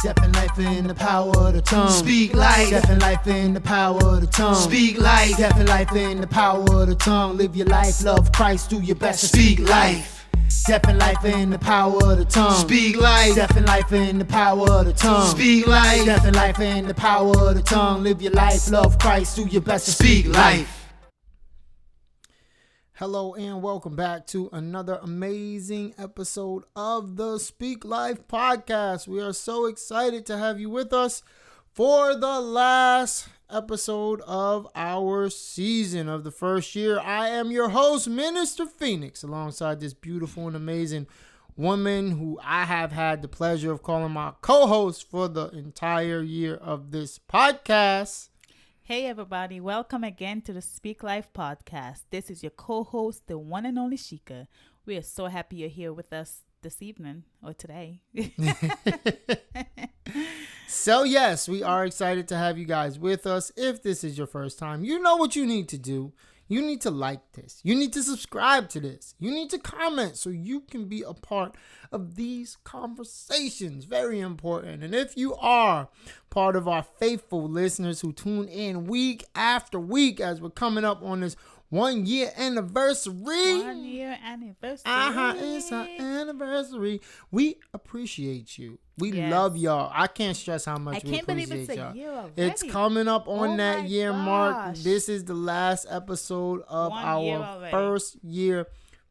Death and life in the power of the tongue. Speak life. Death and life in the power of the tongue. Speak life. Death and life in the power of the tongue. Live your life, love Christ, do your best to Speak life. Death and life in the power of the tongue. Speak life. Death and life in the power of the tongue. Speak life. Death and life in the power of the tongue. Live your life, love Christ, do your best to Speak life. Hello and welcome back to another amazing episode of the Speak Life podcast. We are so excited to have you with us for the last episode of our season of the first year. I am your host, Minister Phoenix, alongside this beautiful and amazing woman who I have had the pleasure of calling my co-host for the entire year of this podcast. Hey everybody, welcome again to the Speak Life podcast. This is your co-host, the one and only Sheikah. We are so happy you're here with us this evening or today. So yes, we are excited to have you guys with us. If this is your first time, you know what you need to do. You need to like this. You need to subscribe to this. You need to comment so you can be a part of these conversations. Very important. And if you are part of our faithful listeners who tune in week after week as we're coming up on this 1 year anniversary. 1 year anniversary. It's our anniversary. We appreciate you. We Yes. love y'all. I can't stress how much we can't believe appreciate it's a y'all. year already. It's coming up on Oh that my year mark. gosh. This is the last episode of 1 year our already. first year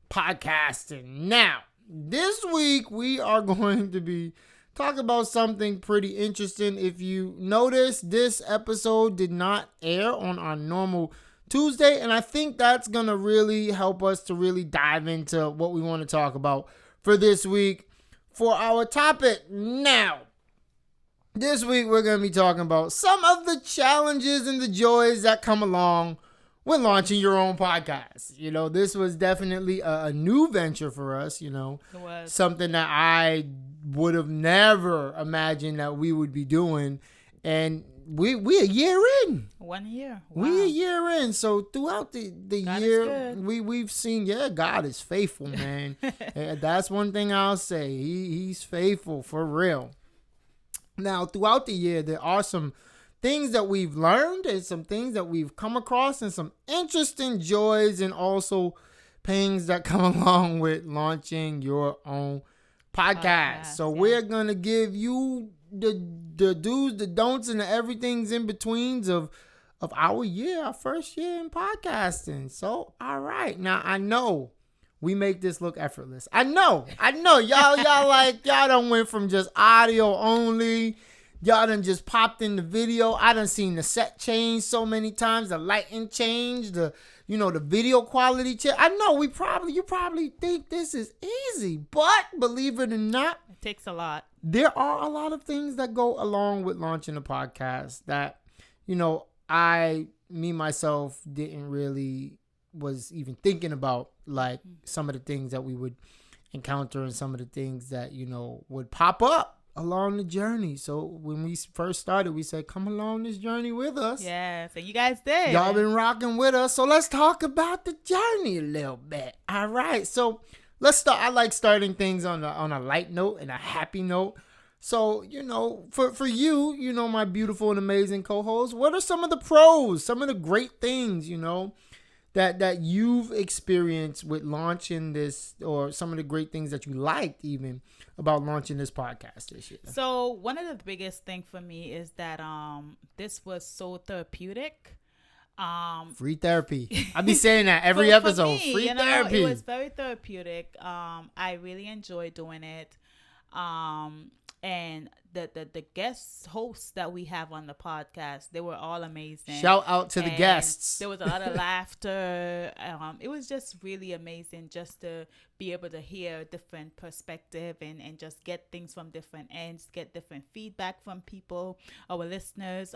podcasting. Now, this week we are going to be talking about something pretty interesting. If you notice, this episode did not air on our normal Tuesday, and I think that's going to really help us to really dive into what we want to talk about for this week for our topic. Now, this week we're going to be talking about some of the challenges and the joys that come along with launching your own podcast. You know, this was definitely a new venture for us, you know, It was. something that I would have never imagined that we would be doing. And we a year in. 1 year. Wow. We a year in, so throughout the God is year, good. we've seen, God is faithful, man. And that's one thing I'll say. He's faithful for real. Now, throughout the year, there are some things that we've learned and some things that we've come across and some interesting joys and also pains that come along with launching your own podcast. So yeah. we're gonna give you the do's, the don'ts, and the everything's in betweens of our first year in podcasting. So, all right. Now, I know we make this look effortless. I know. Y'all done went from just audio only. Y'all done just popped in the video. I done seen the set change so many times, the lighting change, the video quality change. I know you probably think this is easy, but believe it or not, It takes a lot. there are a lot of things that go along with launching a podcast that, myself didn't really was even thinking about, like some of the things that we would encounter and some of the things that, would pop up along the journey. So when we first started, we said, come along this journey with us. Yes, and you guys did. Y'all been rocking with us. So let's talk about the journey a little bit. All right. So let's start. I like starting things on a light note and a happy note. So, for you, my beautiful and amazing co-host, what are some of the pros, some of the great things, that you've experienced with launching this, or some of the great things that you liked even about launching this podcast this year? So one of the biggest thing for me is that this was so therapeutic. Free therapy. I be saying that every for episode. me, Free therapy. It was very therapeutic. I really enjoyed doing it. And the guest hosts that we have on the podcast, they were all amazing. Shout out to the And guests. There was a lot of laughter. It was just really amazing just to be able to hear a different perspective and just get things from different ends, get different feedback from people, our listeners,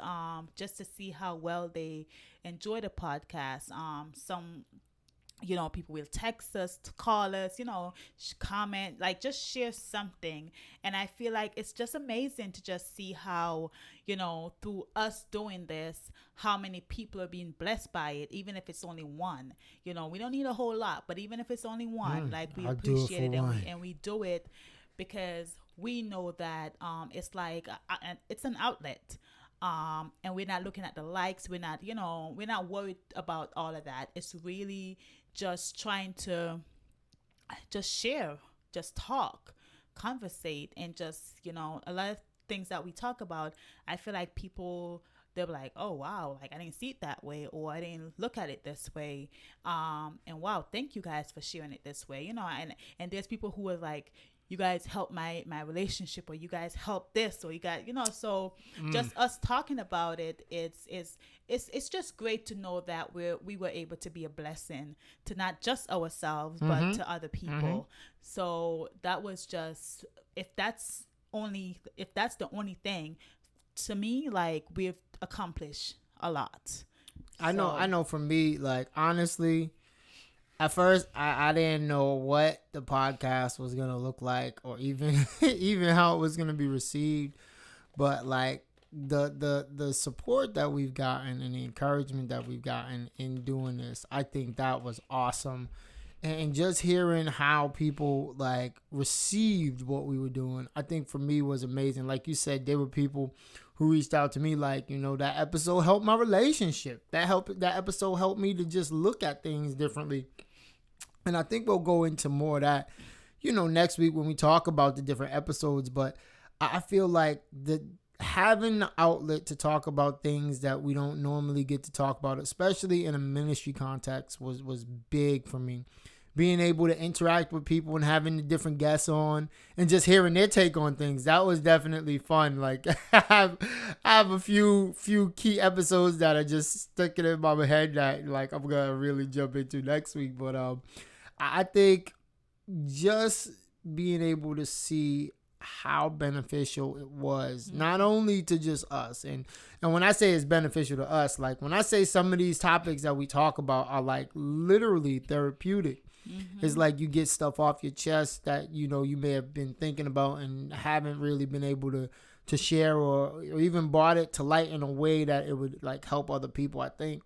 just to see how well they enjoy the podcast. Some people will text us, to call us, comment, like just share something. And I feel like it's just amazing to just see how, through us doing this, how many people are being blessed by it, even if it's only one. We don't need a whole lot, but even if it's only one, like we I'll do it appreciate for it, one. and we do it because we know that it's like it's an outlet. And we're not looking at the likes. We're not, we're not worried about all of that. It's really just trying to just share, just talk, conversate, and just, a lot of things that we talk about, I feel like people, they're like, oh wow, like I didn't see it that way, or I didn't look at it this way. And wow, thank you guys for sharing it this way. And there's people who are like, you guys help my relationship, or you guys help this, or you guys, so just us talking about it, it's just great to know that we were able to be a blessing to not just ourselves, but to other people. So that was just, if that's the only thing, to me, like, we've accomplished a lot. I know for me, like, honestly, at first, I didn't know what the podcast was gonna look like, or even how it was gonna be received. But like the support that we've gotten and the encouragement that we've gotten in doing this, I think that was awesome. And just hearing how people like received what we were doing, I think for me was amazing. Like you said, there were people who reached out to me like, that episode helped my relationship. That episode helped me to just look at things differently. And I think we'll go into more of that, next week when we talk about the different episodes. But I feel like having the outlet to talk about things that we don't normally get to talk about, especially in a ministry context, was big for me. Being able to interact with people and having the different guests on and just hearing their take on things, that was definitely fun. Like I have a few key episodes that are just sticking in my head that like I'm gonna really jump into next week. But I think just being able to see how beneficial it was, not only to just us, and when I say it's beneficial to us, like when I say some of these topics that we talk about are like literally therapeutic. It's like you get stuff off your chest that you may have been thinking about and haven't really been able to share or even brought it to light in a way that it would like help other people. I think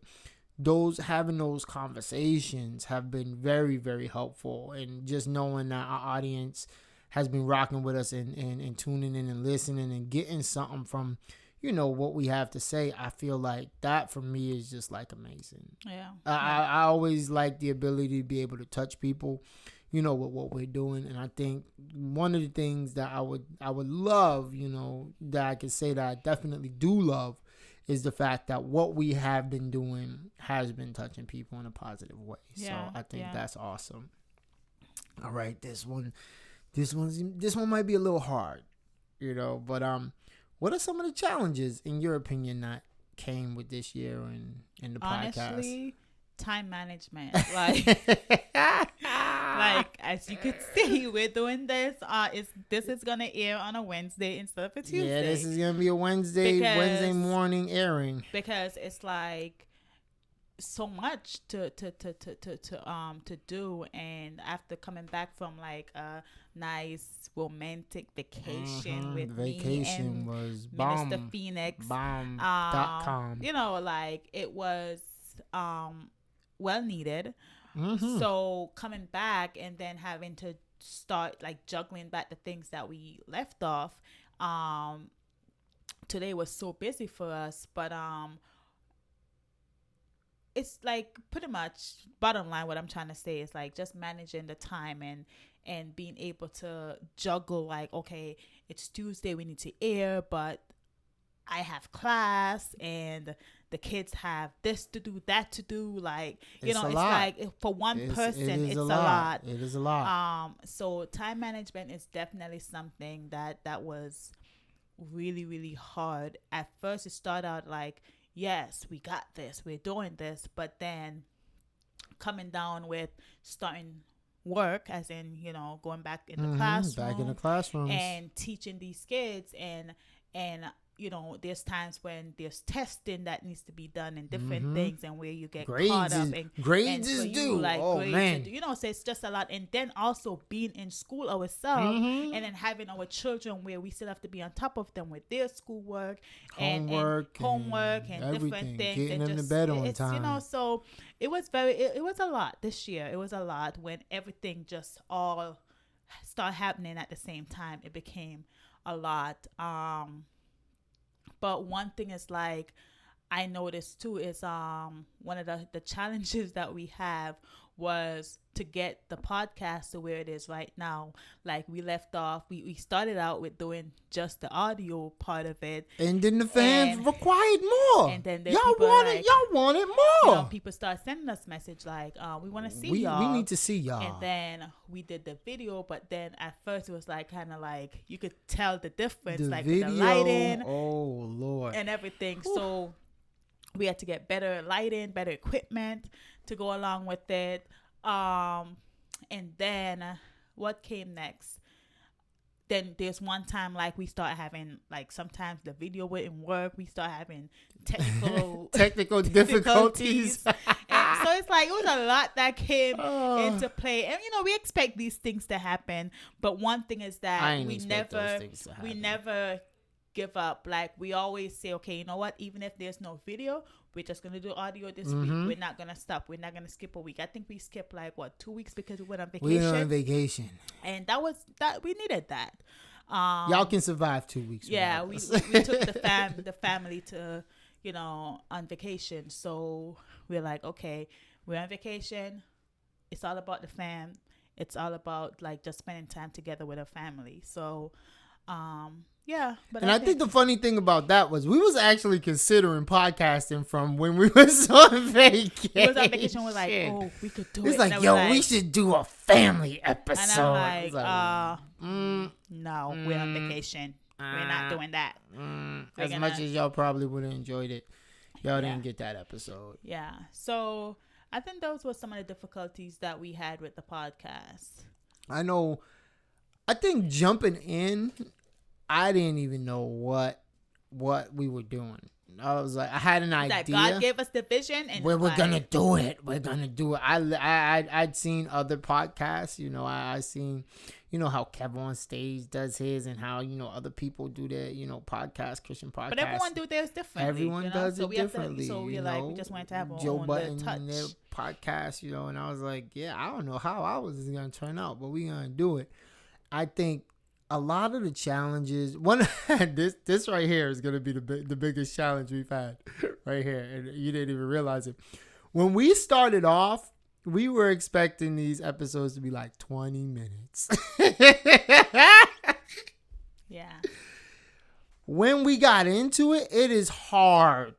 having those conversations have been very, very helpful, and just knowing that our audience has been rocking with us and tuning in and listening and getting something from what we have to say, I feel like that for me is just like amazing. Yeah. I always like the ability to be able to touch people, with what we're doing. And I think one of the things that I would love, that I could say that I definitely do love, is the fact that what we have been doing has been touching people in a positive way. Yeah, so I think that's awesome. All right, this one might be a little hard, but what are some of the challenges, in your opinion, that came with this year and the podcast? Honestly, time management. Like as you could see, we're doing this. This is gonna air on a Wednesday instead of a Tuesday. Yeah, this is gonna be a Wednesday morning airing, because it's like so much to do, and after coming back from like a nice romantic vacation with me and was Minister Phoenix, bomb.com. Like it was well needed. So coming back and then having to start like juggling back the things that we left off, today was so busy for us, but it's like pretty much bottom line what I'm trying to say is like just managing the time and being able to juggle, like, okay, it's Tuesday, we need to air, but I have class and the kids have this to do, that to do. Like, it's like for one person, it's a lot. It is a lot. So time management is definitely something that was really, really hard. At first, it started out like, yes, we got this, we're doing this, but then coming down with starting work, as in, going back in the classroom, back in the classrooms, and teaching these kids, and there's times when there's testing that needs to be done and different things, and where you get caught up and grades is due. Like, oh grades man, so it's just a lot. And then also being in school ourselves, and then having our children where we still have to be on top of them with their schoolwork, homework and different things, getting and them just, to bed on time. So it was it was a lot this year. It was a lot when everything just all start happening at the same time, it became a lot. But one thing is like I noticed too is one of the challenges that we have was to get the podcast to where it is right now. Like we left off, we started out with doing just the audio part of it, and then the fans required more. And then y'all wanted more. You know, people start sending us message like, we want to see y'all. We need to see y'all. And then we did the video, but then at first it was like kind of like you could tell the difference, like with the lighting, oh Lord, and everything. Whew. So we had to get better lighting, better equipment to go along with it. And then what came next? Then there's one time like we start having like sometimes the video wouldn't work. We start having technical difficulties. And so it's like it was a lot that came into play. And you know, we expect these things to happen, but one thing is that we never give up. Like we always say, okay, you know what? Even if there's no video, we're just gonna do audio this week. We're not gonna stop. We're not gonna skip a week. I think we skipped like 2 weeks because we went on vacation. We went on vacation, and that we needed that. Y'all can survive 2 weeks. Yeah, we took the family to on vacation. So we're like, okay, we're on vacation. It's all about the fam. It's all about like just spending time together with a family. So. Yeah, but I think the funny thing about that was we was actually considering podcasting from when we was on vacation. We was on vacation. We're like, oh, we could do it. It's like, yo, we should do a family episode. And I'm like, no, we're on vacation. We're not doing that. As much as y'all probably would have enjoyed it, y'all didn't get that episode. Yeah, so I think those were some of the difficulties that we had with the podcast. I know. I think jumping in, I didn't even know what we were doing. I was like, I had an idea. That God gave us the vision, and we're gonna do it. We're gonna do it. I'd seen other podcasts. I seen, how Kevin on Stage does his, and how other people do their podcast, Christian podcast. But everyone do theirs differently. Everyone does it differently. So we're like, we just wanted to have our Joe own Budden touch. and their podcast, and I was like, yeah, I don't know how I was gonna turn out, but we gonna do it. I think a lot of the challenges, this right here is going to be the biggest challenge we've had right here. And you didn't even realize it. When we started off, we were expecting these episodes to be like 20 minutes. Yeah. When we got into it, it is hard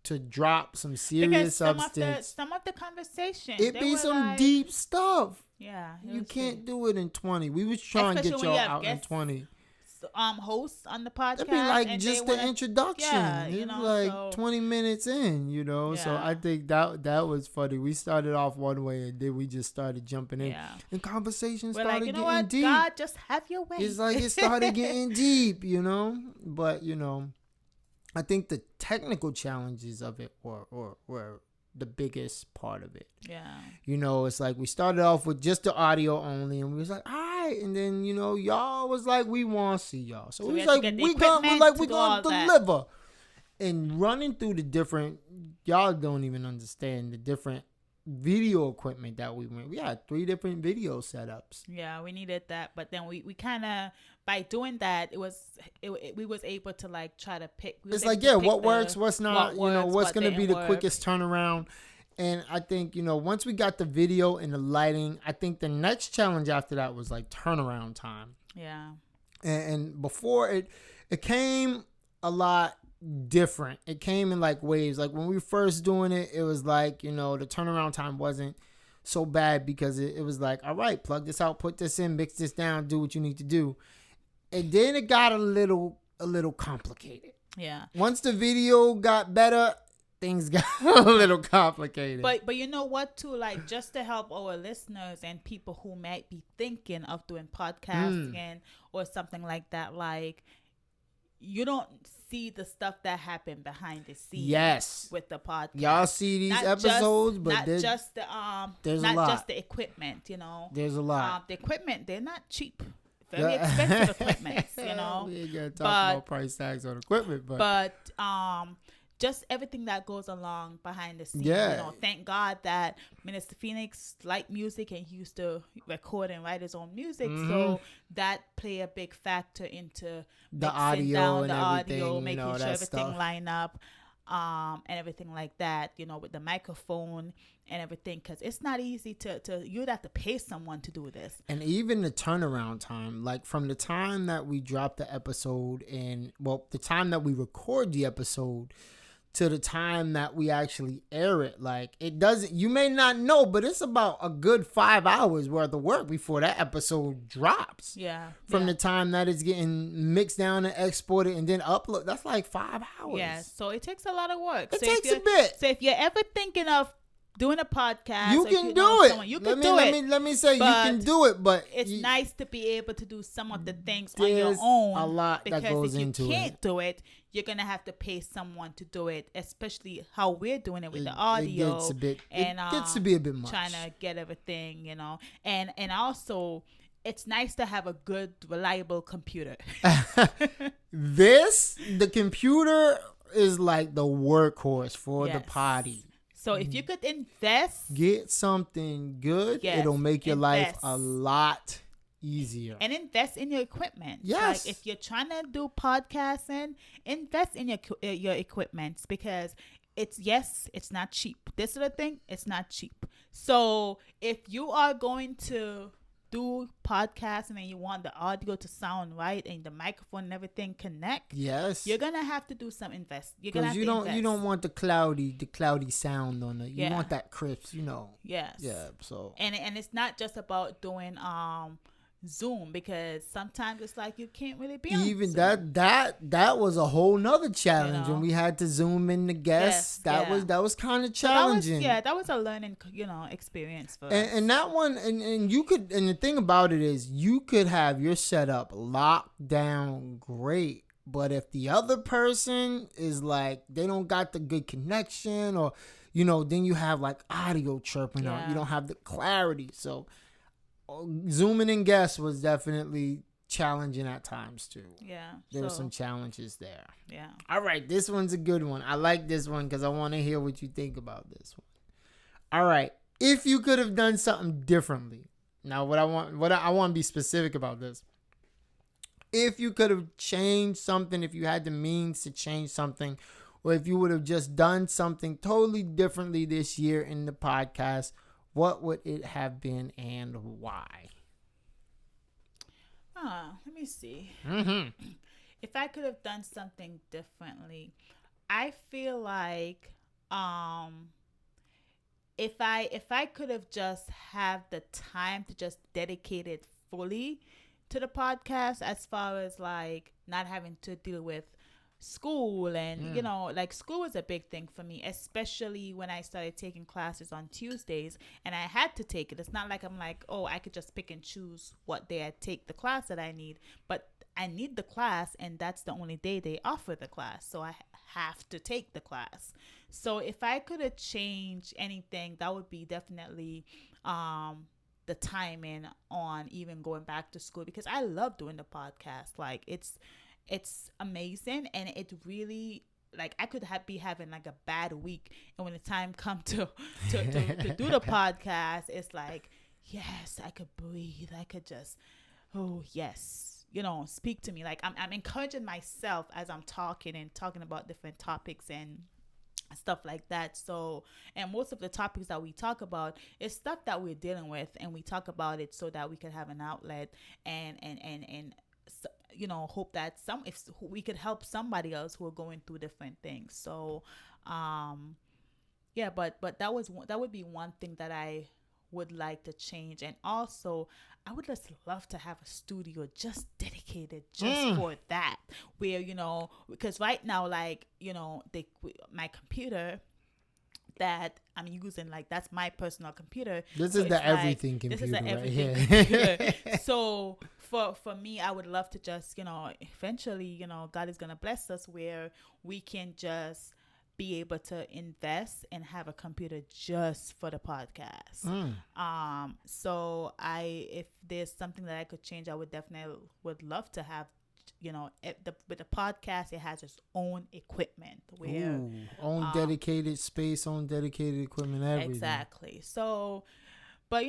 to drop some serious substance. Some of the conversation. It be some deep stuff. Yeah. You can't do it in 20. We was trying to get y'all out in 20. Hosts on the podcast. It'd be like just the introduction. Yeah, you know, like so 20 minutes in, Yeah. So I think that was funny. We started off one way and then we just started jumping in. Yeah. And conversations We're started like, getting deep. God, just have your way. It's like it started getting deep, But, I think the technical challenges of it were the biggest part of it. Yeah. It's like we started off with just the audio only, and we was like, all right, and then y'all was like, we want to see y'all, so we was like, we gonna deliver. And running through the different, y'all don't even understand the different video equipment that we went. We had 3 different video setups. Yeah, we needed that, but then we kind of, by doing that, we was able to like try to pick. It's like, what works, what's not, what's going to be the quickest turnaround. And I think, once we got the video and the lighting, I think the next challenge after that was like turnaround time. Yeah. And before it came a lot different. It came in like waves. Like when we were first doing it, it was like, the turnaround time wasn't so bad because it was like, all right, plug this out, put this in, mix this down, do what you need to do. And then it got a little complicated. Yeah. Once the video got better, things got a little complicated. But you know what too, like just to help our listeners and people who might be thinking of doing podcasting or something like that, like you don't see the stuff that happened behind the scenes. Yes. With the podcast. Y'all see these episodes, but not just the there's not a lot. Just the equipment, There's a lot. The equipment, they're not cheap. Very expensive equipment, We ain't gonna talk about price tags on equipment, but just everything that goes along behind the scenes. Yeah. You know, thank God that Minister Phoenix liked music and he used to record and write his own music. So that play a big factor into The mixing audio down and the everything, audio, you making know, sure that everything stuff. line up, and everything like that, you know, with the microphone and everything, because it's not easy to you'd have to pay someone to do this. And even the turnaround time, like from the time that we drop the episode and, well, the time that we record the episode to the time that we actually air it, like it doesn't, you may not know, but it's about a good 5 hours worth of work before that episode drops. Yeah. From yeah. the time that it's getting mixed down and exported and then upload, that's like 5 hours. Yeah, so it takes a lot of work. It So takes if a bit. So if you're ever thinking of doing a podcast, You or if can you do know it. someone, you can do it. Let me say, you But can do it, but It's you- nice to be able to do some of the things on your There's own. a lot that goes if you into can't it. do it, you're gonna have to pay someone to do it. Especially how we're doing it with the It audio. gets a bit, and it gets to be a bit much. trying to get everything, you know, and also it's nice to have a good, reliable computer. The computer is like the workhorse for the Yes. potty. So if you could invest Get something good, Yes, it'll make your life invest. a lot easier. and invest in your equipment. Yes. Like if you're trying to do podcasting, invest in your equipment, because it's not cheap. This sort of thing, it's not cheap. So if you are going to do podcasting and you want the audio to sound right and the microphone and everything connect, Yes, you're gonna have to do some invest. You're gonna because have you to don't invest. want the cloudy sound on it. You Yeah. want that crisp, you know. Yes. Yeah. So And it's not just about doing Zoom, because sometimes it's like you can't really be on even Zoom. that was a whole nother challenge know? when we had to zoom in the guests. Yes, yeah. That was kind of So that was, challenging. that was a learning, experience for us. And that one, and you could, and the thing about it is, you could have your setup locked down great, but if the other person is like, they don't got the good connection, or, you know, then you have like audio chirping out, you Yeah. don't have the clarity. So zooming in guests was definitely challenging at times too. Yeah. There were so, some challenges there. Yeah. All right, this one's a good one. I like this one because I want to hear what you think about this one. All right, if you could have done something differently. Now, I want to be specific about this. If you could have changed something, if you had the means to change something, or if you would have just done something totally differently this year in the podcast, what would it have been and why? Let me see. Mm-hmm. If I could have done something differently, I feel like if I could have just have the time to just dedicate it fully to the podcast, as far as like not having to deal with school and like school was a big thing for me, especially when I started taking classes on Tuesdays, and I had to take it. It's not like I'm like, oh, I could just pick and choose what day I take the class that I need, but I need the class, and that's the only day they offer the class, so I have to take the class. So if I could have changed anything, that would be definitely the timing on even going back to school, because I love doing the podcast. Like it's amazing, and it really, like, I could be having like a bad week, and when the time comes to do the podcast, it's like, yes, I could breathe. I could just, oh yes, speak to me. Like I'm encouraging myself as I'm talking about different topics and stuff like that. So, and most of the topics that we talk about is stuff that we're dealing with, and we talk about it so that we can have an outlet and hope that if we could help somebody else who are going through different things. So but that would be one thing that I would like to change. And also I would just love to have a studio just dedicated just for that, where because right now, like, my computer that I'm using, like, that's my personal computer. This So is the it's everything this computer is the right everything here. computer. So for me, I would love to just, eventually, God is gonna bless us where we can just be able to invest and have a computer just for the podcast. So if there's something that I could change, I would definitely love to have with the podcast, it has its own equipment where own dedicated space, own dedicated equipment, everything. exactly. So, but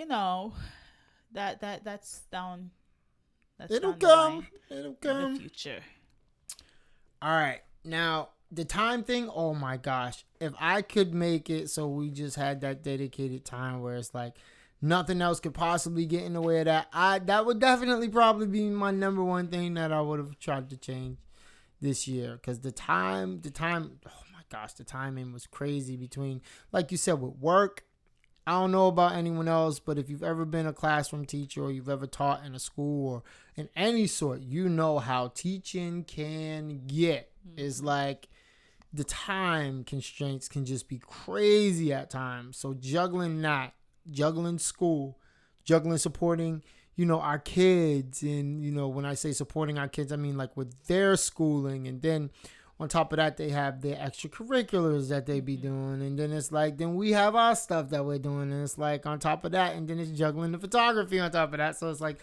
that's down. It'll down come. the It'll line come. in the future. All right. Now, the time thing, oh my gosh. If I could make it so we just had that dedicated time where it's like nothing else could possibly get in the way of that, that would definitely probably be my number one thing that I would have tried to change this year. Because the time, oh my gosh, the timing was crazy between, like you said, with work. I don't know about anyone else, but if you've ever been a classroom teacher or you've ever taught in a school or in any sort, you know how teaching can get. It's like the time constraints can just be crazy at times. So juggling that, juggling school, juggling supporting, our kids. And, when I say supporting our kids, I mean like with their schooling. And then on top of that, they have their extracurriculars that they be doing. And then it's like, then we have our stuff that we're doing. And it's like on top of that, and then it's juggling the photography on top of that. So it's like,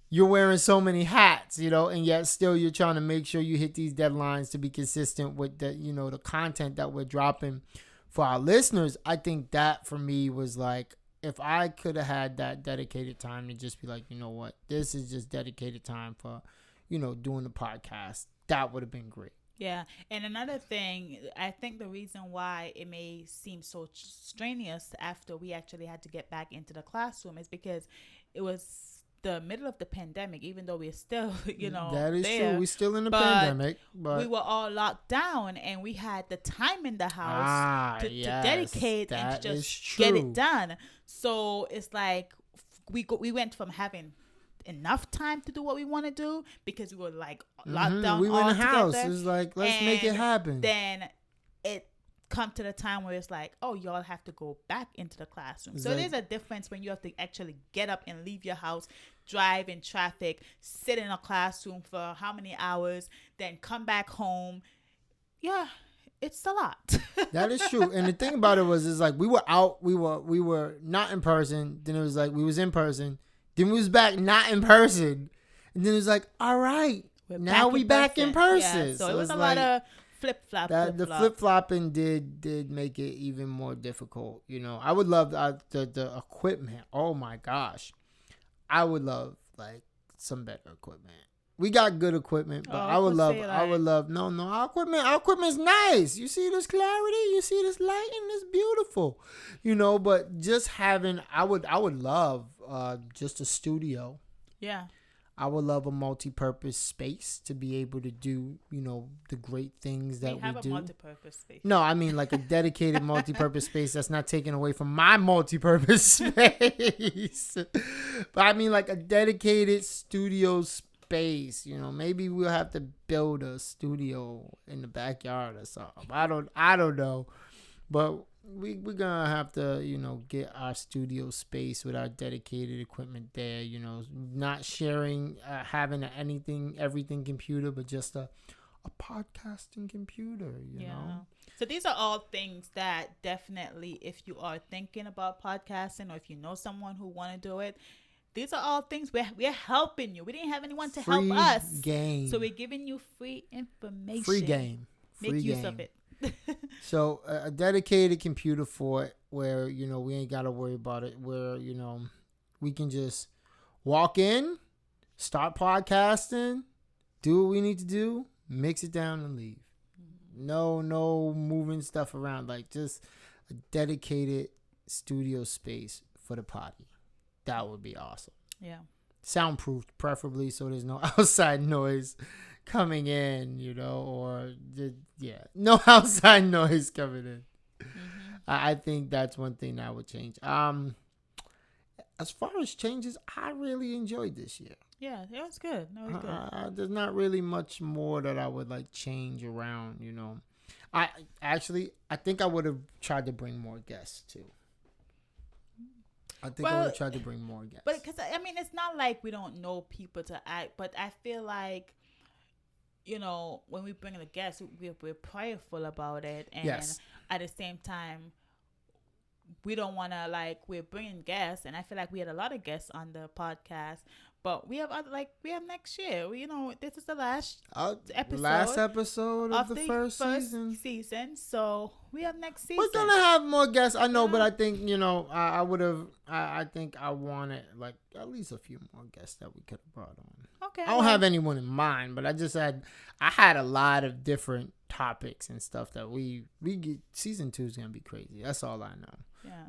you're wearing so many hats, and yet still you're trying to make sure you hit these deadlines to be consistent with the, the content that we're dropping for our listeners. I think that for me was like, if I could have had that dedicated time to just be like, you know what, this is just dedicated time for, doing the podcast, that would have been great. Yeah. And another thing, I think the reason why it may seem so strenuous after we actually had to get back into the classroom is because it was the middle of the pandemic, even though we're still, that is there, true. We're still in the pandemic, but we were all locked down and we had the time in the house to dedicate and to just get it done. So it's like we went from having enough time to do what we want to do because we were like locked down. We were in the house. Together. It's like, let's make it happen. Then it come to the time where it's like, oh, y'all have to go back into the classroom. So there's a difference when you have to actually get up and leave your house, drive in traffic, sit in a classroom for how many hours, then come back home. Yeah, it's a lot. That is true. And the thing about it is like we were out, we were not in person. Then it was like we was in person. Then we was back not in person. And then it was like, all right, now we back in person. Yeah, so it was a lot of flip-flop. The flip-flopping did make it even more difficult. I would love the equipment. Oh my gosh. I would love like some better equipment. We got good equipment, but I would love, no, our equipment's nice. You see this clarity? You see this lighting? It's beautiful. But just having, I would love just a studio. Yeah. I would love a multi-purpose space to be able to do, the great things that we do. We have a multi-purpose space. No, I mean like a dedicated multi-purpose space that's not taken away from my multi-purpose space. But I mean like a dedicated studio space. Maybe we'll have to build a studio in the backyard or something. I don't know. But we're gonna have to, get our studio space with our dedicated equipment there, not sharing, having everything computer, but just a podcasting computer, you know? So these are all things that definitely, if you are thinking about podcasting or if you know someone who want to do it, these are all things we're helping you. We didn't have anyone to help us. Game. So we're giving you free information. Free game. Make use of it. So a dedicated computer for it where, we ain't got to worry about it, where, we can just walk in, start podcasting, do what we need to do, mix it down and leave. No moving stuff around, like just a dedicated studio space for the potty. That would be awesome. Yeah. Soundproofed, preferably, so there's no outside noise coming in, or no outside noise coming in. Mm-hmm. I think that's one thing that would change. As far as changes, I really enjoyed this year. Yeah, it was good. It was good. There's not really much more that I would like change around. I think I would have tried to bring more guests too. I think I would have tried to bring more guests. But because it's not like we don't know people to act, but I feel like, when we bring the guests, we're prayerful about it, and at the same time, we don't want to we're bringing guests, and I feel like we had a lot of guests on the podcast, But we have we have next year. This is the last episode. Last episode of the first season. So we have next season. We're gonna have more guests. I know, but I think I would have. I think I wanted like at least a few more guests that we could have brought on. Okay. I don't have anyone in mind, but I had a lot of different topics and stuff that we get. Season 2 is gonna be crazy. That's all I know. Yeah.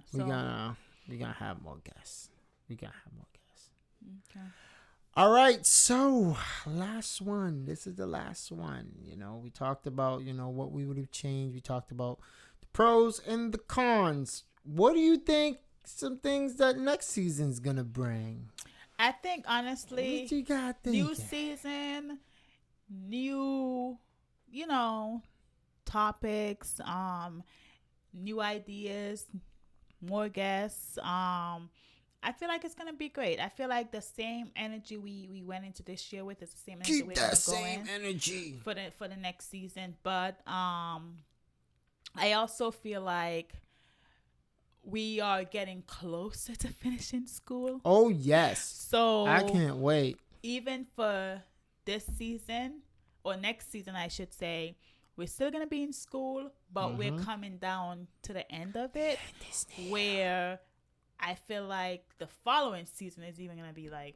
We're gonna have more guests. Okay. All right, so last one. This is the last one. We talked about what we would have changed. We talked about the pros and the cons. What do you think? Some things that next season's gonna bring. I think honestly, what you got thinking? New season, new, topics, new ideas, more guests. I feel like it's gonna be great. I feel like the same energy we went into this year with is the same energy Keep that same energy for the next season. But I also feel like we are getting closer to finishing school. Oh yes. So I can't wait. Even for this season or next season, I should say, we're still gonna be in school, but we're coming down to the end of it, where I feel like the following season is even gonna be like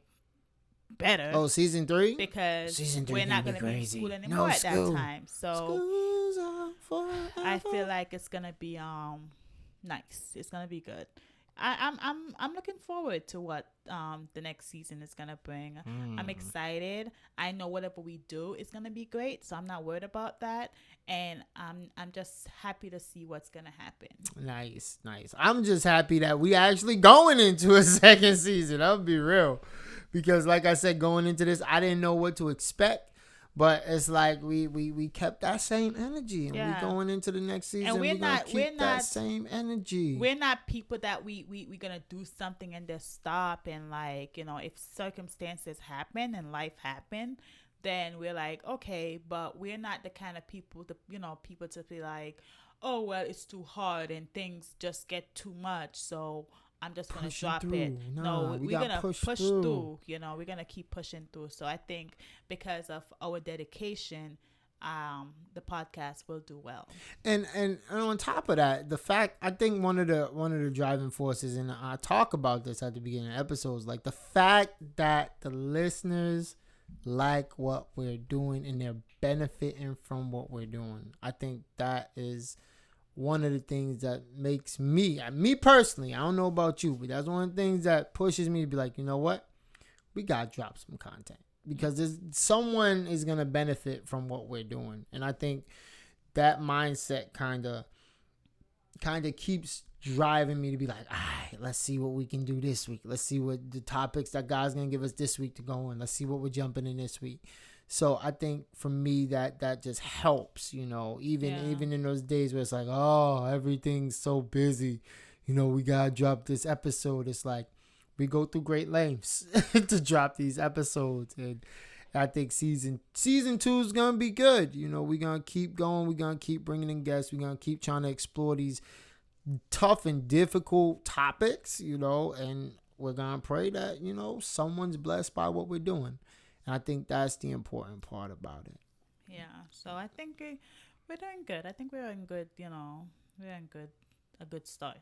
better. Oh, season 3? Because season 3 we're not gonna be in school anymore at that time. So I feel like it's gonna be nice. It's gonna be good. I'm looking forward to what the next season is gonna bring. I'm excited. I know whatever we do is gonna be great, so I'm not worried about that. And I'm just happy to see what's gonna happen. Nice. I'm just happy that we actually going into a second season. I'll be real, because like I said, going into this, I didn't know what to expect. But it's like we kept that same energy, and we're going into the next season. And we're not that same energy. We're not people that we're gonna do something and just stop. And if circumstances happen and life happen, then we're like, okay. But we're not the kind of people people to be like, oh well, it's too hard and things just get too much, so I'm just going to drop it. No, we're going to push through. We're going to keep pushing through. So I think because of our dedication, the podcast will do well. And on top of that, the fact, I think one of the driving forces, and I talk about this at the beginning of episodes, like the fact that the listeners like what we're doing and they're benefiting from what we're doing. I think that is one of the things that makes me personally, I don't know about you, but that's one of the things that pushes me to be like, you know what? We got to drop some content, because someone is going to benefit from what we're doing. And I think that mindset kind of keeps driving me to be like, all right, let's see what we can do this week. Let's see what the topics that God's going to give us this week to go on. Let's see what we're jumping in this week. So I think for me that just helps, even in those days where it's like, oh, everything's so busy, we got to drop this episode. It's like we go through great lengths to drop these episodes. And I think season 2 is going to be good. We're going to keep going. We're going to keep bringing in guests. We're going to keep trying to explore these tough and difficult topics, and we're going to pray that, someone's blessed by what we're doing. And I think that's the important part about it. Yeah. So I think we're doing good. I think we're in good, a good start.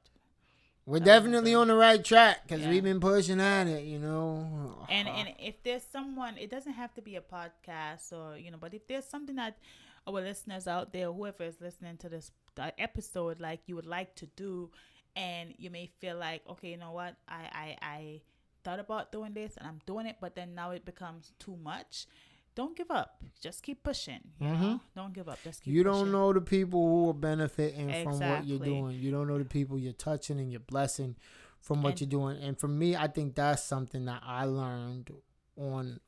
We're definitely on the right track, because we've been pushing at it, And if there's someone, it doesn't have to be a podcast or, but if there's something that our listeners out there, whoever is listening to this episode, like you would like to do, and you may feel like, okay, you know what, I thought about doing this and I'm doing it, but then now it becomes too much. Don't give up. Just keep pushing. Don't give up. Just keep pushing. You don't know the people who are benefiting from what you're doing. You don't know the people you're touching and you're blessing from what you're doing. And for me, I think that's something that I learned on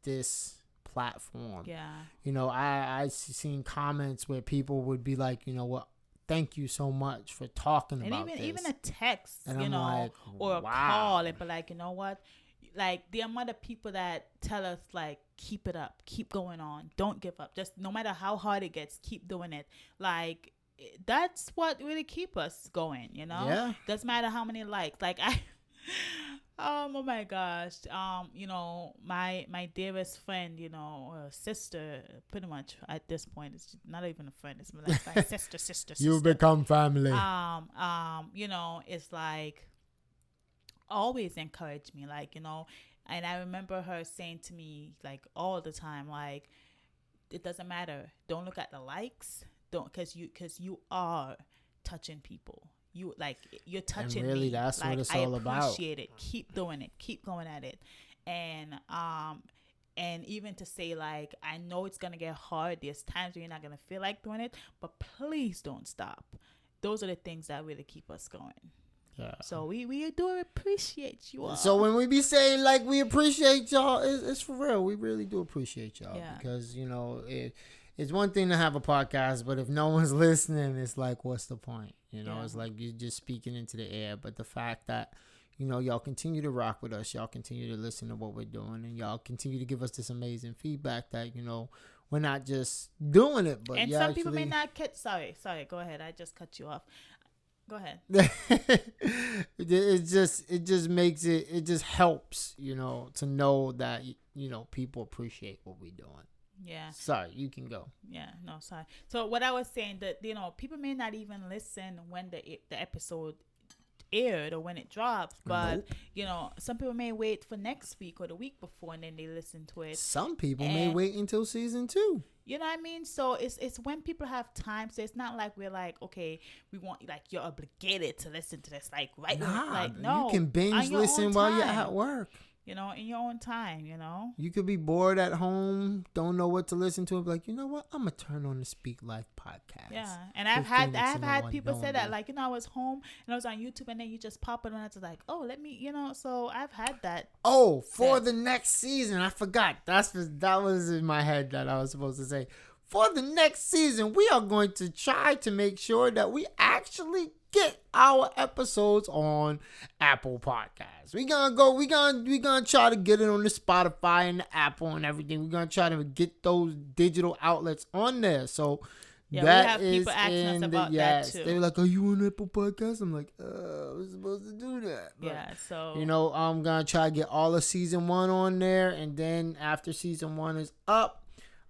this platform. Yeah. I seen comments where people would be like, you know what, thank you so much for talking about this. And even a text, and like, or a call, and be like, you know what? Like, the amount of people that tell us, like, keep it up, keep going on, don't give up. Just no matter how hard it gets, keep doing it. Like, that's what really keep us going, Yeah. Doesn't matter how many likes. Like, Oh my gosh. My dearest friend, sister, pretty much at this point, it's not even a friend. It's my sister. You become family. It's like always encourage me, and I remember her saying to me like all the time, like, it doesn't matter. Don't look at the likes. Don't, because you are touching people. You're touching and really, me. that's like, what it's all about. I appreciate it. Keep doing it. Keep going at it. And even to say, like, I know it's gonna get hard. There's times where you're not gonna feel like doing it, but please don't stop. Those are the things that really keep us going. Yeah. So we do appreciate you all. So when we be saying like we appreciate y'all, it's for real. We really do appreciate y'all, because it's one thing to have a podcast, but if no one's listening, it's like, what's the point? It's like you're just speaking into the air. But the fact that y'all continue to rock with us, y'all continue to listen to what we're doing, and y'all continue to give us this amazing feedback that we're not just doing it, but and some people may not catch. Sorry, go ahead. I just cut you off. Go ahead. it just makes it just helps, to know that, people appreciate what we're doing. Yeah. Sorry, you can go. Yeah, no, sorry. So what I was saying, that, people may not even listen when the episode aired or when it drops, but some people may wait for next week or the week before, and then they listen to it. Some people may wait until season 2. You know what I mean? So it's when people have time. So it's not like we're like, okay, we want, like, you're obligated to listen to this, like, right? Nah, like, no, you can binge listen while you're at work. In your own time, You could be bored at home, don't know what to listen to, and be like, you know what? I'm gonna turn on the Speak Life podcast. Yeah, and I've had people say that, like, I was home and I was on YouTube, and then you just pop it on. It's like, oh, let me, So I've had that. Oh, for the next season, I forgot. That was in my head that I was supposed to say. For the next season, we are going to try to make sure that we actually get our episodes on Apple Podcasts. We're gonna try to get it on the Spotify and the Apple and everything. We're gonna try to get those digital outlets on there. So we have people asking us about that too. They were like, "Are you on Apple Podcasts?" I'm like, "We're supposed to do that." But, so I'm gonna try to get all of season 1 on there, and then after season 1 is up,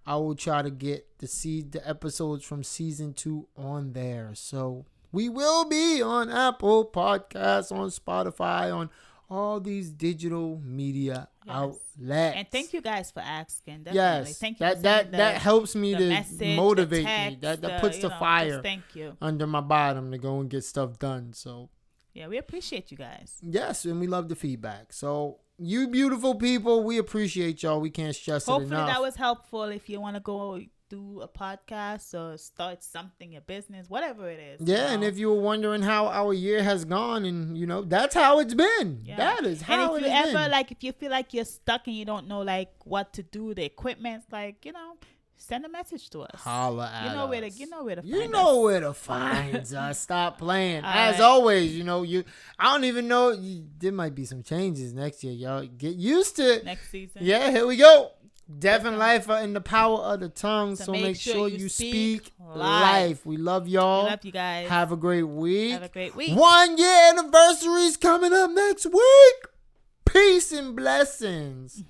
I will try to get the episodes from season 2 on there. So we will be on Apple Podcasts, on Spotify, on all these digital media outlets. And thank you guys for asking. Definitely. Yes, thank you. That helps me to message, motivate text, me. That puts the fire thank you. under my bottom to go and get stuff done. So yeah, we appreciate you guys. Yes, and we love the feedback. So you beautiful people, we appreciate y'all. We can't stress it enough. Hopefully that was helpful. If you want to go do a podcast or start something, a business, whatever it is. Yeah, and if you were wondering how our year has gone, and that's how it's been. Yeah. That is how it has been. And if you ever if you feel like you're stuck and you don't know like what to do, the equipment's send a message to us. Holla at us. You know where to find us. You know where to find us. Stop playing. As always, I don't even know. There might be some changes next year. Y'all get used to it. Next season. Yeah, here we go. Death and life are in the power of the tongue. So make sure you speak life. We love y'all. We love you guys. Have a great week. Have a great week. 1 year anniversary is coming up next week. Peace and blessings.